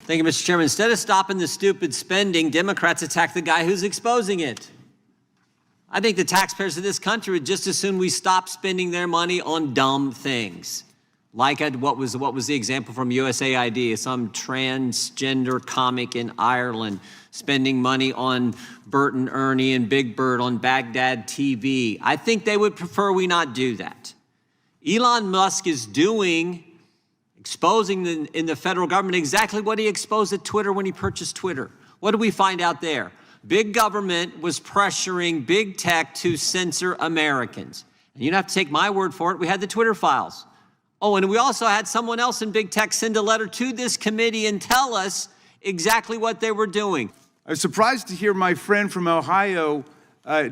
Thank you, Mr. Chairman. Instead of stopping the stupid spending, Democrats attack the guy who's exposing it. I think the taxpayers of this country would just as soon we stop spending their money on dumb things. Like what was the example from USAID, some transgender comic in Ireland spending money on Bert and Ernie and Big Bird on Baghdad TV. I think they would prefer we not do that. Elon Musk is exposing in the federal government exactly what he exposed at Twitter when he purchased Twitter. What did we find out there? Big government was pressuring big tech to censor Americans. And you don't have to take my word for it. We had the Twitter files. Oh, and we also had someone else in big tech send a letter to this committee and tell us exactly what they were doing. I was surprised to hear my friend from Ohio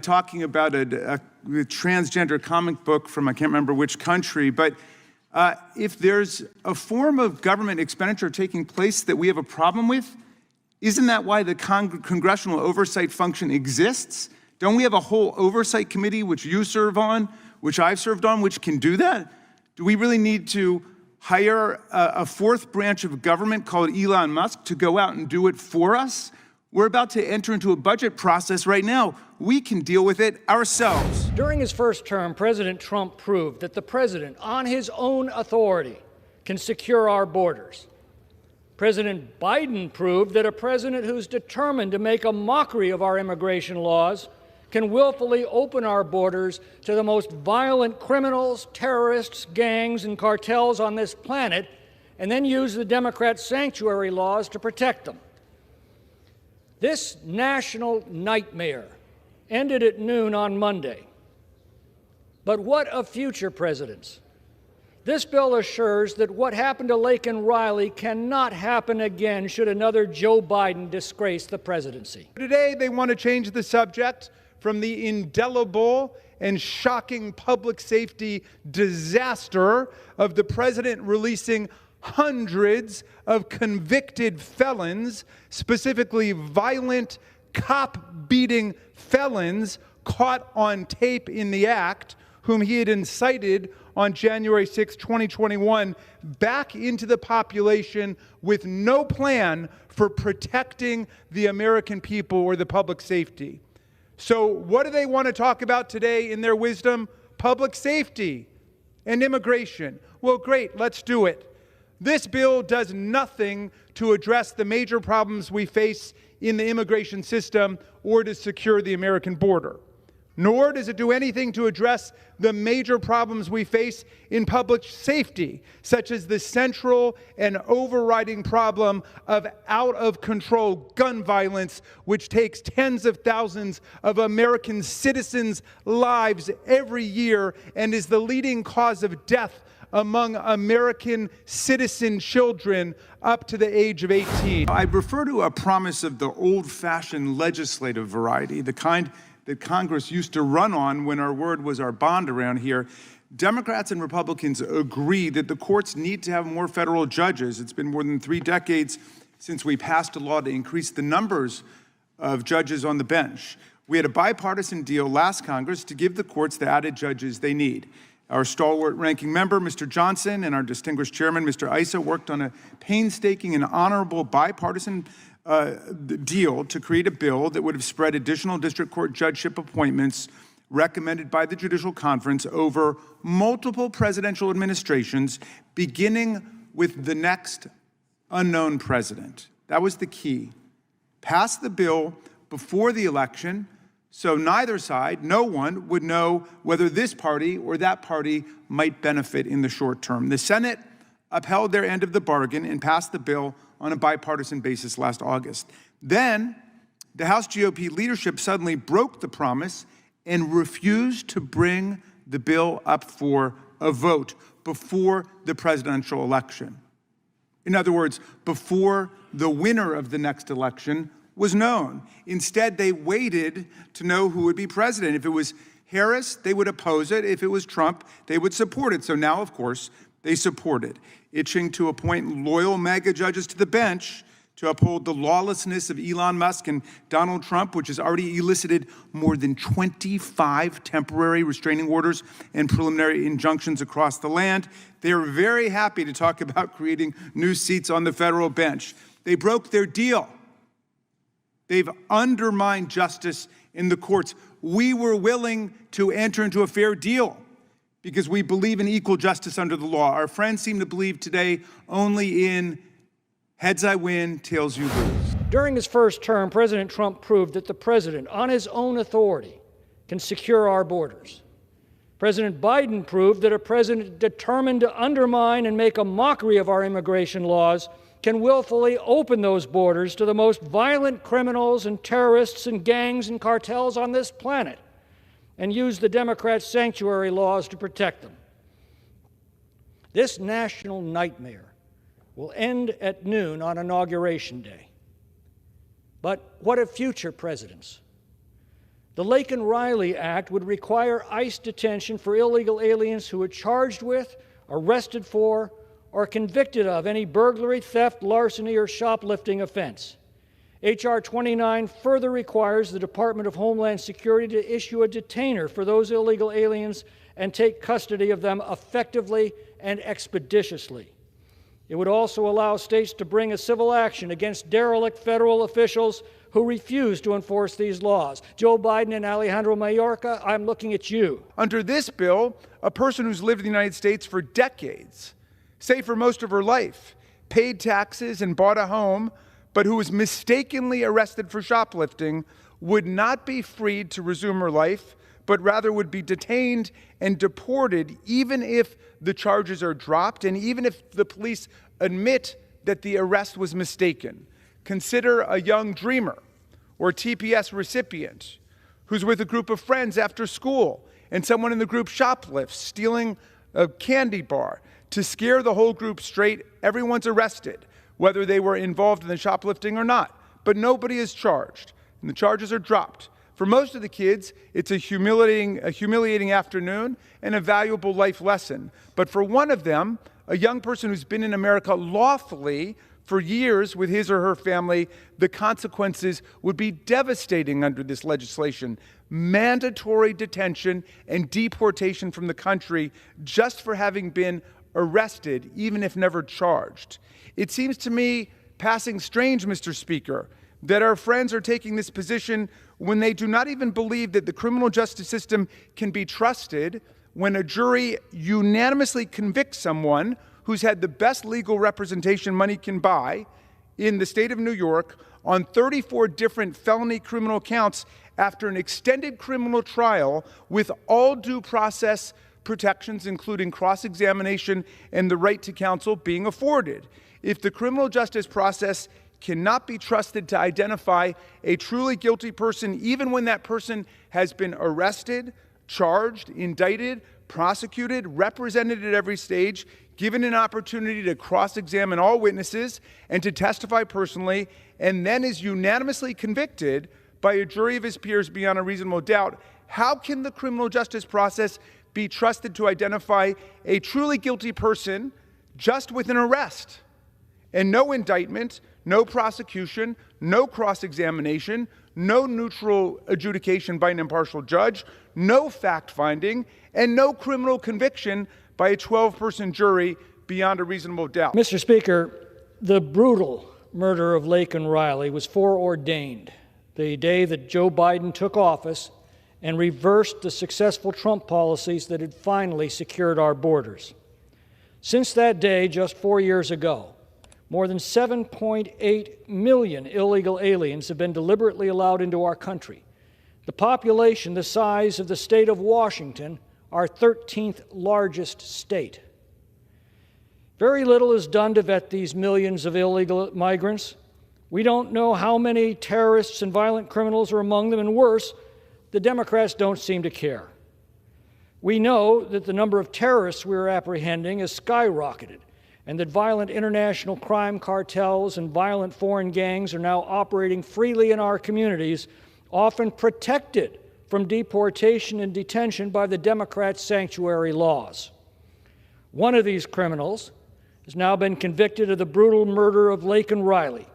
talking about a transgender comic book from I can't remember which country, but if there's a form of government expenditure taking place that we have a problem with, isn't that why the congressional oversight function exists? Don't we have a whole oversight committee, which you serve on, which I've served on, which can do that? Do we really need to hire a fourth branch of government called Elon Musk to go out and do it for us? We're about to enter into a budget process right now. We can deal with it ourselves. During his first term, President Trump proved that the president, on his own authority, can secure our borders. President Biden proved that a president who's determined to make a mockery of our immigration laws can willfully open our borders to the most violent criminals, terrorists, gangs, and cartels on this planet, and then use the Democrat sanctuary laws to protect them. This national nightmare ended at noon on Monday. But what of future presidents? This bill assures that what happened to Laken Riley cannot happen again should another Joe Biden disgrace the presidency. Today, they want to change the subject from the indelible and shocking public safety disaster of the president releasing hundreds of convicted felons, specifically violent cop-beating felons caught on tape in the act, whom he had incited on January 6, 2021, back into the population with no plan for protecting the American people or the public safety. So what do they want to talk about today in their wisdom? Public safety and immigration. Well, great, let's do it. This bill does nothing to address the major problems we face in the immigration system or to secure the American border. Nor does it do anything to address the major problems we face in public safety, such as the central and overriding problem of out-of-control gun violence, which takes tens of thousands of American citizens' lives every year and is the leading cause of death among American citizen children up to the age of 18. I refer to a promise of the old-fashioned legislative variety, the kind that Congress used to run on when our word was our bond around here. Democrats and Republicans agree that the courts need to have more federal judges. It's been more than 3 decades since we passed a law to increase the numbers of judges on the bench. We had a bipartisan deal last Congress to give the courts the added judges they need. Our stalwart ranking member, Mr. Johnson, and our distinguished chairman, Mr. Issa, worked on a painstaking and honorable bipartisan deal to create a bill that would have spread additional district court judgeship appointments recommended by the Judicial Conference over multiple presidential administrations, beginning with the next unknown president. That was the key. Pass the bill before the election, so neither side, no one, would know whether this party or that party might benefit in the short term. The Senate upheld their end of the bargain and passed the bill on a bipartisan basis last August. Then, the House GOP leadership suddenly broke the promise and refused to bring the bill up for a vote before the presidential election. In other words, before the winner of the next election was known. Instead, they waited to know who would be president. If it was Harris, they would oppose it. If it was Trump, they would support it. So now, of course, they support it, itching to appoint loyal MAGA judges to the bench to uphold the lawlessness of Elon Musk and Donald Trump, which has already elicited more than 25 temporary restraining orders and preliminary injunctions across the land. They are very happy to talk about creating new seats on the federal bench. They broke their deal. They've undermined justice in the courts. We were willing to enter into a fair deal because we believe in equal justice under the law. Our friends seem to believe today only in heads I win, tails you lose. During his first term, President Trump proved that the president, on his own authority, can secure our borders. President Biden proved that a president determined to undermine and make a mockery of our immigration laws can willfully open those borders to the most violent criminals and terrorists and gangs and cartels on this planet and use the Democrats' sanctuary laws to protect them. This national nightmare will end at noon on Inauguration Day. But what of future presidents? The Laken Riley Act would require ICE detention for illegal aliens who are charged with, arrested for, or convicted of any burglary, theft, larceny, or shoplifting offense. H.R. 29 further requires the Department of Homeland Security to issue a detainer for those illegal aliens and take custody of them effectively and expeditiously. It would also allow states to bring a civil action against derelict federal officials who refuse to enforce these laws. Joe Biden and Alejandro Mayorkas, I'm looking at you. Under this bill, a person who's lived in the United States for decades, say for most of her life, paid taxes and bought a home, but who was mistakenly arrested for shoplifting, would not be freed to resume her life, but rather would be detained and deported even if the charges are dropped and even if the police admit that the arrest was mistaken. Consider a young dreamer or TPS recipient who's with a group of friends after school and someone in the group shoplifts, stealing a candy bar. To scare the whole group straight, everyone's arrested, whether they were involved in the shoplifting or not. But nobody is charged, and the charges are dropped. For most of the kids, it's a humiliating afternoon and a valuable life lesson. But for one of them, a young person who's been in America lawfully for years with his or her family, the consequences would be devastating under this legislation. Mandatory detention and deportation from the country just for having been arrested, even if never charged. It seems to me passing strange, Mr. Speaker, that our friends are taking this position when they do not even believe that the criminal justice system can be trusted when a jury unanimously convicts someone who's had the best legal representation money can buy in the state of New York on 34 different felony criminal counts after an extended criminal trial with all due process protections, including cross-examination and the right to counsel being afforded. If the criminal justice process cannot be trusted to identify a truly guilty person, even when that person has been arrested, charged, indicted, prosecuted, represented at every stage, given an opportunity to cross-examine all witnesses and to testify personally, and then is unanimously convicted by a jury of his peers beyond a reasonable doubt, how can the criminal justice process be trusted to identify a truly guilty person just with an arrest and no indictment, no prosecution, no cross-examination, no neutral adjudication by an impartial judge, no fact-finding, and no criminal conviction by a 12-person jury beyond a reasonable doubt? Mr. Speaker, the brutal murder of Laken Riley was foreordained the day that Joe Biden took office and reversed the successful Trump policies that had finally secured our borders. Since that day, just 4 years ago, more than 7.8 million illegal aliens have been deliberately allowed into our country. The population the size of the state of Washington, our 13th largest state. Very little is done to vet these millions of illegal migrants. We don't know how many terrorists and violent criminals are among them, and worse, the Democrats don't seem to care. We know that the number of terrorists we're apprehending has skyrocketed, and that violent international crime cartels and violent foreign gangs are now operating freely in our communities, often protected from deportation and detention by the Democrats' sanctuary laws. One of these criminals has now been convicted of the brutal murder of Laken Riley.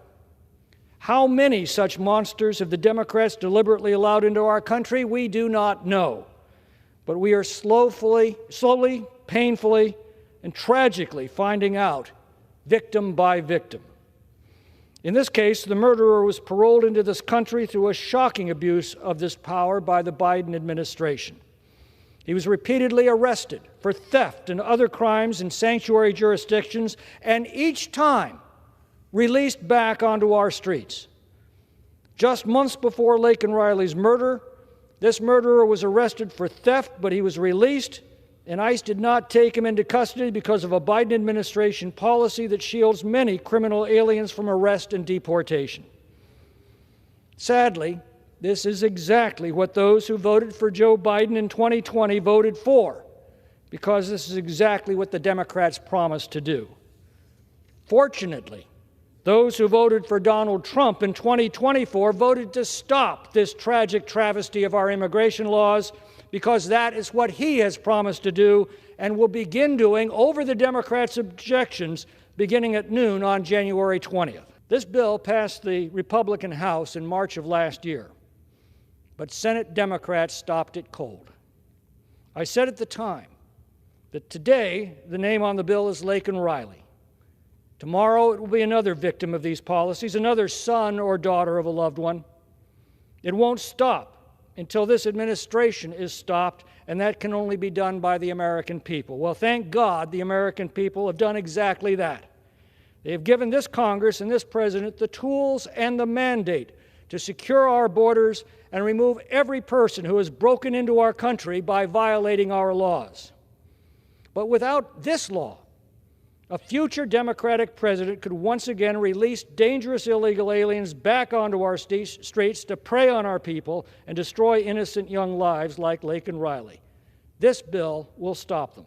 How many such monsters have the Democrats deliberately allowed into our country? We do not know. But we are slowly, painfully, and tragically finding out victim by victim. In this case, the murderer was paroled into this country through a shocking abuse of this power by the Biden administration. He was repeatedly arrested for theft and other crimes in sanctuary jurisdictions, and each time released back onto our streets. Just months before Laken Riley's murder, this murderer was arrested for theft, but he was released, and ICE did not take him into custody because of a Biden administration policy that shields many criminal aliens from arrest and deportation. Sadly, this is exactly what those who voted for Joe Biden in 2020 voted for, because this is exactly what the Democrats promised to do. Fortunately, those who voted for Donald Trump in 2024 voted to stop this tragic travesty of our immigration laws, because that is what he has promised to do and will begin doing over the Democrats' objections beginning at noon on January 20th. This bill passed the Republican House in March of last year, but Senate Democrats stopped it cold. I said at the time that today the name on the bill is Laken Riley. Tomorrow it will be another victim of these policies, another son or daughter of a loved one. It won't stop until this administration is stopped, and that can only be done by the American people. Well, thank God the American people have done exactly that. They have given this Congress and this president the tools and the mandate to secure our borders and remove every person who has broken into our country by violating our laws. But without this law, a future Democratic president could once again release dangerous illegal aliens back onto our streets to prey on our people and destroy innocent young lives like Laken Riley. This bill will stop them.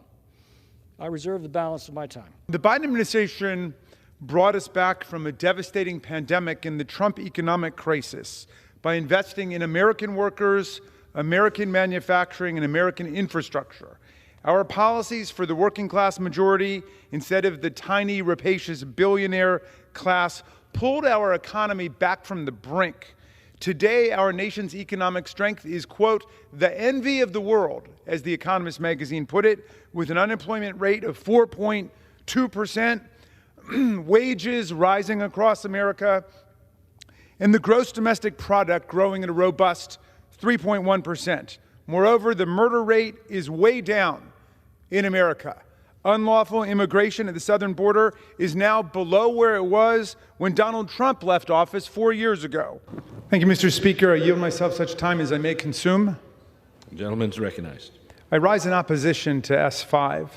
I reserve the balance of my time. The Biden administration brought us back from a devastating pandemic and the Trump economic crisis by investing in American workers, American manufacturing, and American infrastructure. Our policies for the working class majority, instead of the tiny, rapacious billionaire class, pulled our economy back from the brink. Today, our nation's economic strength is, quote, the envy of the world, as The Economist magazine put it, with an unemployment rate of 4.2%, wages rising across America, and the gross domestic product growing at a robust 3.1%. Moreover, the murder rate is way down in America. Unlawful immigration at the southern border is now below where it was when Donald Trump left office 4 years ago. Thank you, Mr. Speaker. I yield myself such time as I may consume. The gentleman is recognized. I rise in opposition to S5.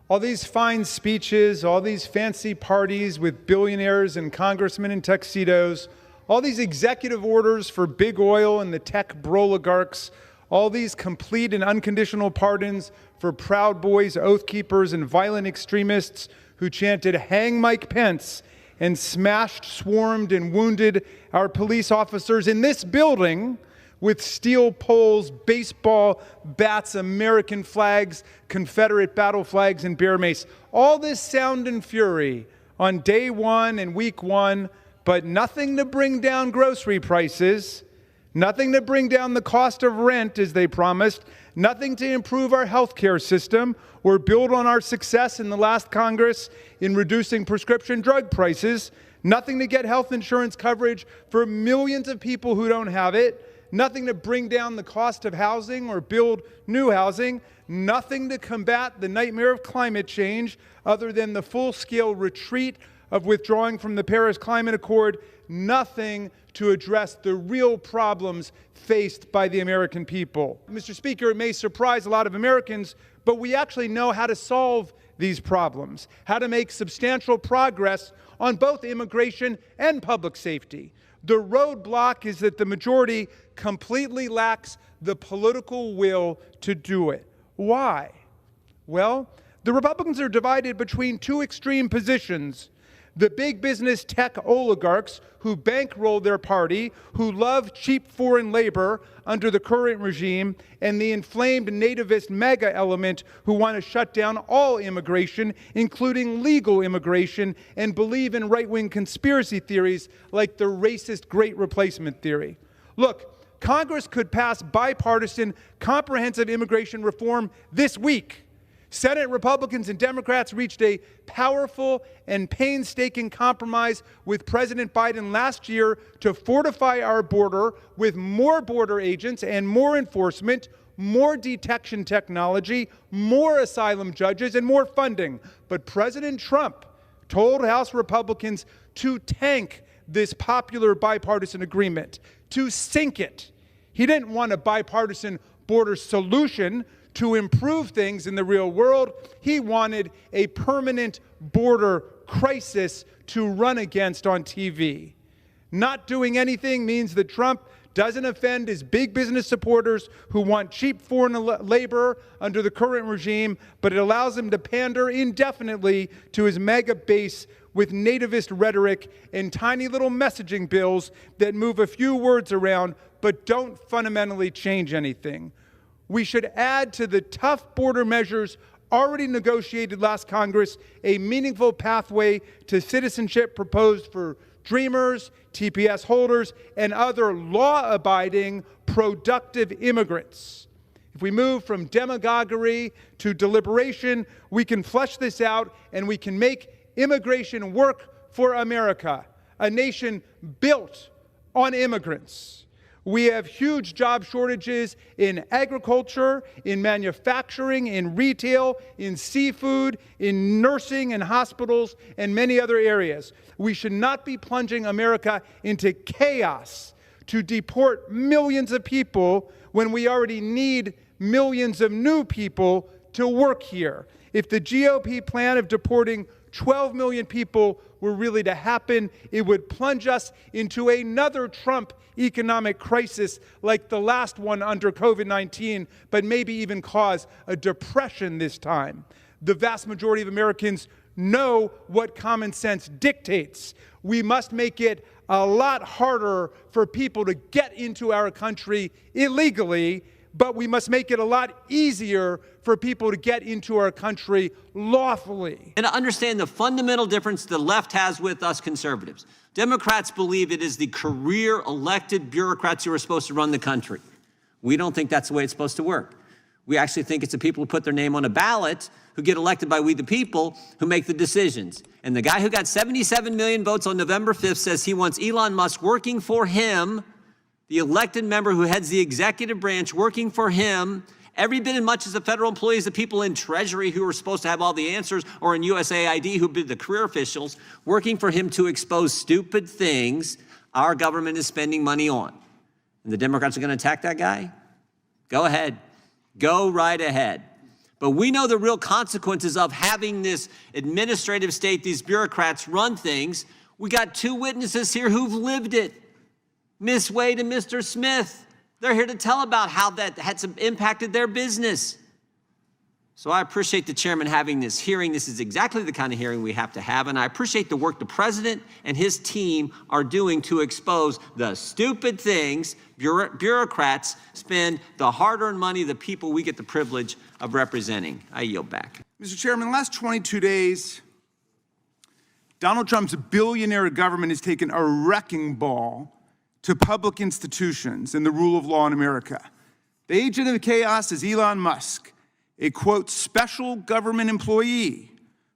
All these fine speeches, all these fancy parties with billionaires and congressmen in tuxedos, all these executive orders for big oil and the tech broligarchs, all these complete and unconditional pardons for Proud Boys, Oath Keepers, and violent extremists who chanted, "Hang Mike Pence," and smashed, swarmed, and wounded our police officers in this building with steel poles, baseball bats, American flags, Confederate battle flags, and bear mace. All this sound and fury on day one and week one, but nothing to bring down grocery prices, nothing to bring down the cost of rent as they promised, nothing to improve our health care system or build on our success in the last Congress in reducing prescription drug prices, nothing to get health insurance coverage for millions of people who don't have it, nothing to bring down the cost of housing or build new housing, nothing to combat the nightmare of climate change other than the full-scale retreat of withdrawing from the Paris Climate Accord, nothing to address the real problems faced by the American people. Mr. Speaker, it may surprise a lot of Americans, but we actually know how to solve these problems, how to make substantial progress on both immigration and public safety. The roadblock is that the majority completely lacks the political will to do it. Why? Well, the Republicans are divided between two extreme positions. The big business tech oligarchs who bankroll their party, who love cheap foreign labor under the current regime, and the inflamed nativist MAGA element who want to shut down all immigration, including legal immigration, and believe in right-wing conspiracy theories like the racist Great Replacement theory. Look, Congress could pass bipartisan, comprehensive immigration reform this week. Senate Republicans and Democrats reached a powerful and painstaking compromise with President Biden last year to fortify our border with more border agents and more enforcement, more detection technology, more asylum judges, and more funding. But President Trump told House Republicans to tank this popular bipartisan agreement, to sink it. He didn't want a bipartisan border solution to improve things in the real world. He wanted a permanent border crisis to run against on TV. Not doing anything means that Trump doesn't offend his big business supporters who want cheap foreign labor under the current regime, but it allows him to pander indefinitely to his MAGA base with nativist rhetoric and tiny little messaging bills that move a few words around but don't fundamentally change anything. We should add to the tough border measures already negotiated last Congress a meaningful pathway to citizenship proposed for Dreamers, TPS holders, and other law-abiding, productive immigrants. If we move from demagoguery to deliberation, we can flesh this out and we can make immigration work for America, a nation built on immigrants. We have huge job shortages in agriculture, in manufacturing, in retail, in seafood, in nursing and hospitals, and many other areas. We should not be plunging America into chaos to deport millions of people when we already need millions of new people to work here. If the GOP plan of deporting 12 million people were really to happen, it would plunge us into another Trump economic crisis like the last one under COVID-19, but maybe even cause a depression this time. The vast majority of Americans know what common sense dictates. We must make it a lot harder for people to get into our country illegally, but we must make it a lot easier for people to get into our country lawfully. And to understand the fundamental difference the left has with us conservatives. Democrats believe it is the career elected bureaucrats who are supposed to run the country. We don't think that's the way it's supposed to work. We actually think it's the people who put their name on a ballot who get elected by we the people who make the decisions. And the guy who got 77 million votes on November 5th says he wants Elon Musk working for him, the elected member who heads the executive branch working for him, every bit as much as the federal employees, the people in Treasury who are supposed to have all the answers, or in USAID who be the career officials, working for him to expose stupid things our government is spending money on. And the Democrats are going to attack that guy? Go ahead. Go right ahead. But we know the real consequences of having this administrative state, these bureaucrats run things. We got two witnesses here who've lived it. Ms. Wade and Mr. Smith. They're here to tell about how that had impacted their business. So I appreciate the chairman having this hearing. This is exactly the kind of hearing we have to have. And I appreciate the work the president and his team are doing to expose the stupid things bureaucrats spend the hard-earned money of the people we get the privilege of representing. I yield back. Mr. Chairman, in the last 22 days, Donald Trump's billionaire government has taken a wrecking ball to public institutions and the rule of law in America. The agent of the chaos is Elon Musk, a, quote, special government employee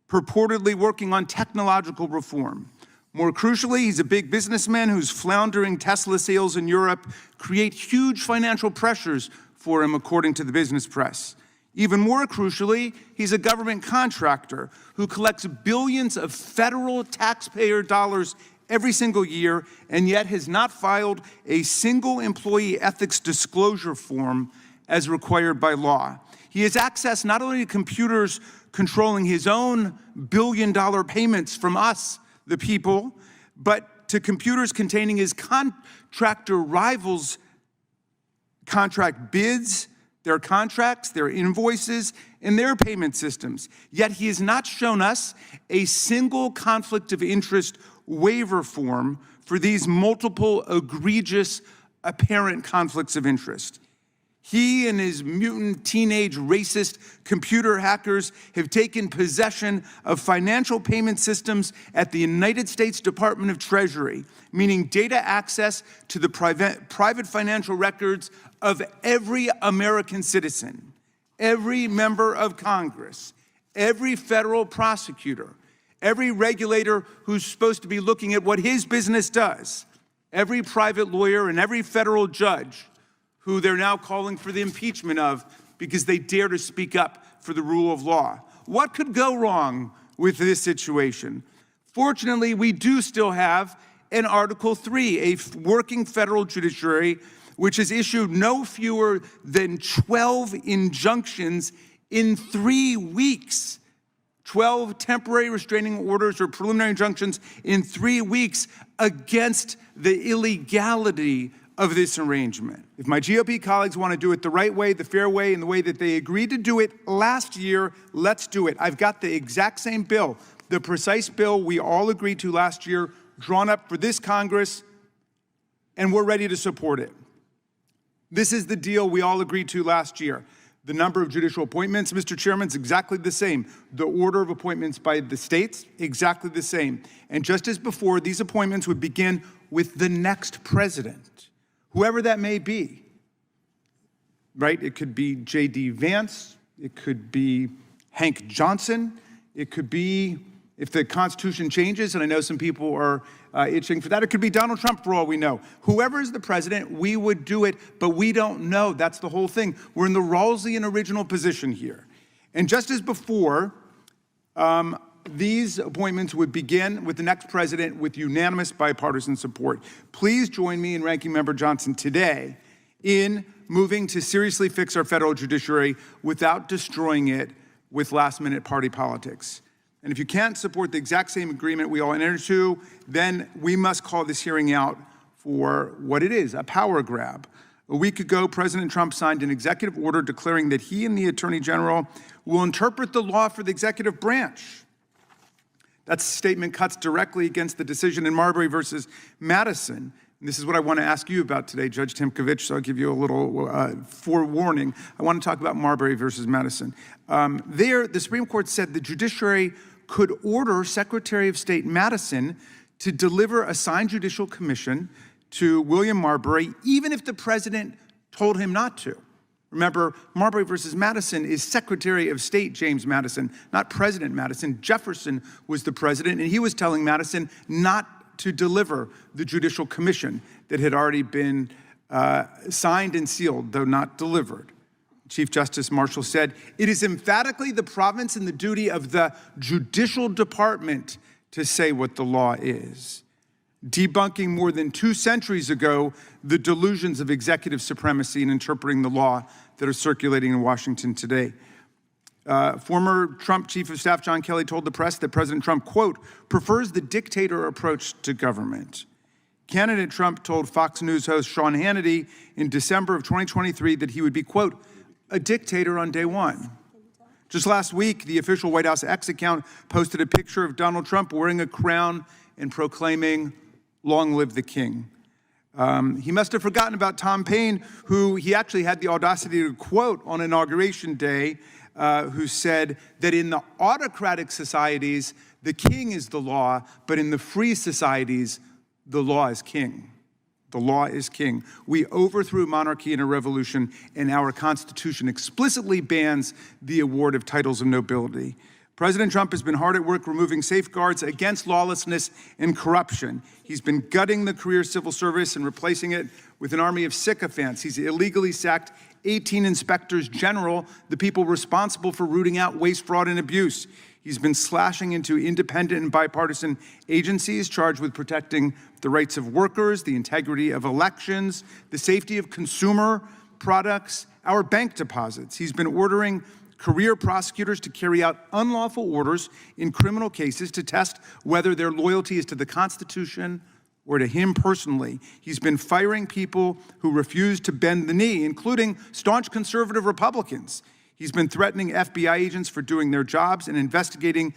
purportedly working on technological reform. More crucially, he's a big businessman whose floundering Tesla sales in Europe create huge financial pressures for him, according to the business press. Even more crucially, he's a government contractor who collects billions of federal taxpayer dollars every single year, and yet has not filed a single employee ethics disclosure form as required by law. He has access not only to computers controlling his own billion-dollar payments from us, the people, but to computers containing his contractor rivals' contract bids, their contracts, their invoices, and their payment systems. Yet he has not shown us a single conflict of interest waiver form for these multiple egregious apparent conflicts of interest. He and his mutant teenage racist computer hackers have taken possession of financial payment systems at the United States Department of Treasury, meaning data access to the private financial records of every American citizen. every member of Congress, every federal prosecutor, every regulator who's supposed to be looking at what his business does, every private lawyer and every federal judge who they're now calling for the impeachment of because they dare to speak up for the rule of law. What could go wrong with this situation? Fortunately, we do still have an Article 3, a working federal judiciary, which has issued no fewer than 12 injunctions in 3 weeks. 12 temporary restraining orders or preliminary injunctions in 3 weeks against the illegality of this arrangement. If my GOP colleagues want to do it the right way, the fair way, and the way that they agreed to do it last year, let's do it. I've got the exact same bill, the precise bill we all agreed to last year, drawn up for this Congress, and we're ready to support it. This is the deal we all agreed to last year. The number of judicial appointments, Mr. Chairman, is exactly the same. The order of appointments by the states, exactly the same. And just as before, these appointments would begin with the next president, whoever that may be, right? It could be J.D. Vance, it could be Hank Johnson, it could be, if the Constitution changes, and I know some people are itching for that, it could be Donald Trump for all we know. Whoever is the president, we would do it, but we don't know. That's the whole thing. We're in the Rawlsian original position here. And just as before, these appointments would begin with the next president with unanimous bipartisan support. Please join me and Ranking Member Johnson today in moving to seriously fix our federal judiciary without destroying it with last-minute party politics. And if you can't support the exact same agreement we all entered into, then we must call this hearing out for what it is, a power grab. A week ago, President Trump signed an executive order declaring that he and the Attorney General will interpret the law for the executive branch. That statement cuts directly against the decision in Marbury versus Madison. And this is what I want to ask you about today, Judge Timkovich, so I'll give you a little forewarning. I want to talk about Marbury versus Madison. There, the Supreme Court said the judiciary could order Secretary of State Madison to deliver a signed judicial commission to William Marbury, even if the president told him not to. Remember, Marbury versus Madison is Secretary of State James Madison, not President Madison. Jefferson was the president, and he was telling Madison not to deliver the judicial commission that had already been signed and sealed, though not delivered. Chief Justice Marshall said, "It is emphatically the province and the duty of the judicial department to say what the law is," debunking more than 2 centuries ago the delusions of executive supremacy in interpreting the law that are circulating in Washington today. Former Trump Chief of Staff John Kelly told the press that President Trump, quote, prefers the dictator approach to government. Candidate Trump told Fox News host Sean Hannity in December of 2023 that he would be, quote, a dictator on day one. Just last week, the official White House X account posted a picture of Donald Trump wearing a crown and proclaiming, long live the king. He must have forgotten about Tom Paine, who he actually had the audacity to quote on Inauguration Day, who said that in the autocratic societies, the king is the law, but in the free societies, the law is king. The law is king. We overthrew monarchy in a revolution, and our Constitution explicitly bans the award of titles of nobility. President Trump has been hard at work removing safeguards against lawlessness and corruption. He's been gutting the career civil service and replacing it with an army of sycophants. He's illegally sacked 18 inspectors general, the people responsible for rooting out waste, fraud, and abuse. He's been slashing into independent and bipartisan agencies charged with protecting the rights of workers, the integrity of elections, the safety of consumer products, our bank deposits. He's been ordering career prosecutors to carry out unlawful orders in criminal cases to test whether their loyalty is to the Constitution or to him personally. He's been firing people who refuse to bend the knee, including staunch conservative Republicans. He's been threatening FBI agents for doing their jobs and investigating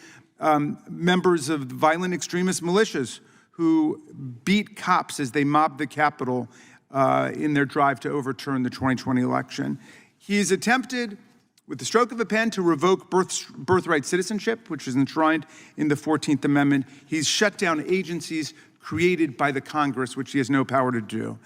members of violent extremist militias who beat cops as they mobbed the Capitol in their drive to overturn the 2020 election. He's attempted, with the stroke of a pen, to revoke birthright citizenship, which is enshrined in the 14th Amendment. He's shut down agencies created by the Congress, which he has no power to do.